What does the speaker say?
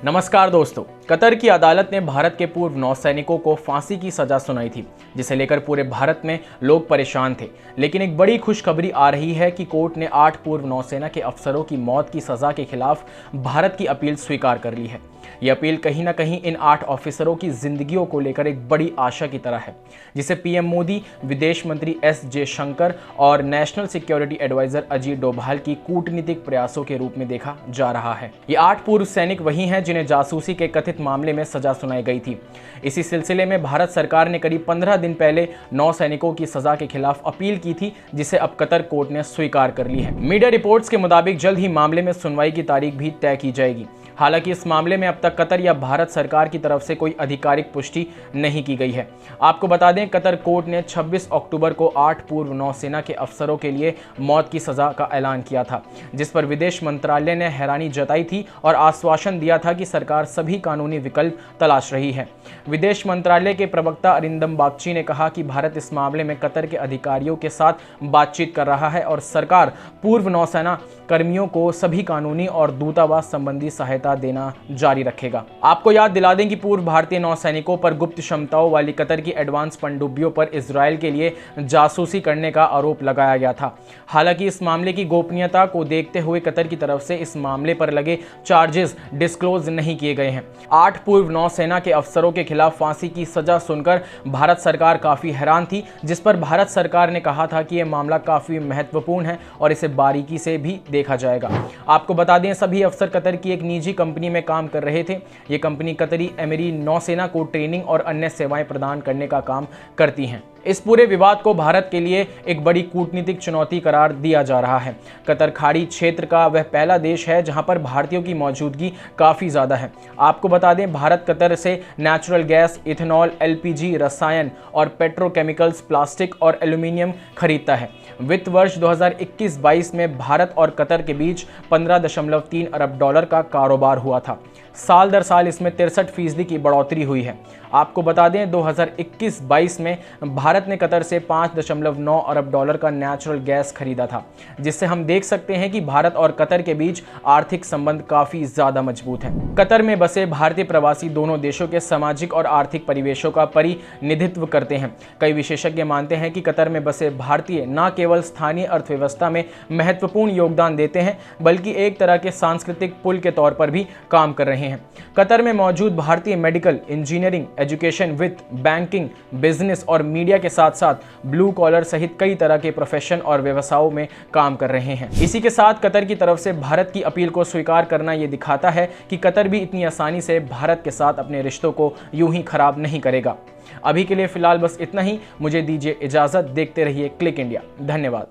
नमस्कार दोस्तों। कतर की अदालत ने भारत के पूर्व नौसैनिकों को फांसी की सजा सुनाई थी, जिसे लेकर पूरे भारत में लोग परेशान थे। लेकिन एक बड़ी खुशखबरी आ रही है कि कोर्ट ने 8 पूर्व नौसेना के अफसरों की मौत की सजा के खिलाफ भारत की अपील स्वीकार कर ली है। यह अपील कहीं ना कहीं इन 8 ऑफिसरों की जिंदगियों को लेकर एक बड़ी आशा की तरह है, जिसे पीएम मोदी, विदेश मंत्री एस जयशंकर और national security adviser Ajit Doval की कूटनीतिक प्रयासों के रूप में देखा जा रहा है। ये 8 पूर्व सैनिक वही हैं जिन्हें जासूसी के कथित मामले में सजा सुनाई गई थी। इसी सिलसिले में भारत सरकार ने करीब 15 दिन पहले 9 सैनिकों की सजा के खिलाफ अपील की थी, जिसे अब कतर कोर्ट ने स्वीकार कर ली है। मीडिया रिपोर्ट्स के मुताबिक जल्द ही मामले में सुनवाई की तारीख भी तय की जाएगी। हालांकि इस मामले में अब तक कतर या भारत सरकार की तरफ से कोई आधिकारिक पुष्टि नहीं की गई है। आपको बता दें, कतर कोर्ट ने 26 अक्टूबर को 8 पूर्व नौसेना के अफसरों के लिए मौत की सजा का ऐलान किया था, जिस पर विदेश मंत्रालय ने हैरानी जताई थी और आश्वासन दिया था कि सरकार सभी कानूनी विकल्प तलाश रही है। विदेश मंत्रालय के प्रवक्ता अरिंदम बागची ने कहा कि भारत इस मामले में कतर के अधिकारियों के साथ बातचीत कर रहा है और सरकार पूर्व नौसेना कर्मियों को सभी कानूनी और दूतावास संबंधी सहायता देना जारी रखेगा। आपको याद दिला दें कि पूर्व भारतीय नौसैनिकों पर गुप्त क्षमताओं वाली कतर की एडवांस पनडुब्बियों पर इजरायल के लिए जासूसी करने का आरोप लगाया गया था। हालांकि इस मामले की गोपनीयता को देखते हुए कतर की तरफ से इस मामले पर लगे चार्जेस डिस्क्लोज नहीं किए गए हैं। 8 पूर्व नौसेना के अफसरों के खिलाफ फांसी की सजा सुनकर भारत सरकार काफी हैरान थी, जिस पर भारत सरकार ने कहा था कि यह मामला काफी महत्वपूर्ण है और इसे बारीकी से भी देखा जाएगा। आपको बता दें, सभी अफसर कतर की एक निजी कंपनी में काम कर रहे थे। ये कंपनी कतरी एमिरी नौसेना को ट्रेनिंग और अन्य सेवाएं प्रदान करने का काम करती हैं। इस पूरे विवाद को भारत के लिए एक बड़ी कूटनीतिक चुनौती करार दिया जा रहा है। कतर खाड़ी क्षेत्र का वह पहला देश है जहां पर भारतीयों की मौजूदगी काफ़ी ज़्यादा है। आपको बता दें, भारत कतर से नेचुरल गैस, इथेनॉल, एलपीजी, रसायन और पेट्रोकेमिकल्स, प्लास्टिक और एल्यूमिनियम खरीदता है। वित्त वर्ष 2021-22 में भारत और कतर के बीच 15.3 अरब डॉलर का कारोबार हुआ था। साल दर साल इसमें 63% की बढ़ोतरी हुई है। आपको बता दें, 2021-22 में भारत ने कतर से 5.9 अरब डॉलर का नेचुरल गैस खरीदा था, जिससे हम देख सकते हैं कि भारत और कतर के बीच आर्थिक संबंध काफ़ी ज़्यादा मजबूत हैं। कतर में बसे भारतीय प्रवासी दोनों देशों के सामाजिक और आर्थिक परिवेशों का प्रतिनिधित्व करते हैं। कई विशेषज्ञ मानते हैं कि कतर में बसे भारतीय न केवल स्थानीय अर्थव्यवस्था में महत्वपूर्ण योगदान देते हैं, बल्कि एक तरह के सांस्कृतिक पुल के तौर पर भी काम कर रहे हैं। कतर में मौजूद भारतीय मेडिकल, इंजीनियरिंग, एजुकेशन, वित्त, बैंकिंग, बिजनेस और मीडिया के साथ साथ ब्लू कॉलर सहित कई तरह के प्रोफेशन और व्यवसायों में काम कर रहे हैं। इसी के साथ कतर की तरफ से भारत की अपील को स्वीकार करना यह दिखाता है कि कतर भी इतनी आसानी से भारत के साथ अपने रिश्तों को यूं ही खराब नहीं करेगा। अभी के लिए फिलहाल बस इतना ही। मुझे दीजिए इजाजत। देखते रहिए क्लिक इंडिया। धन्यवाद।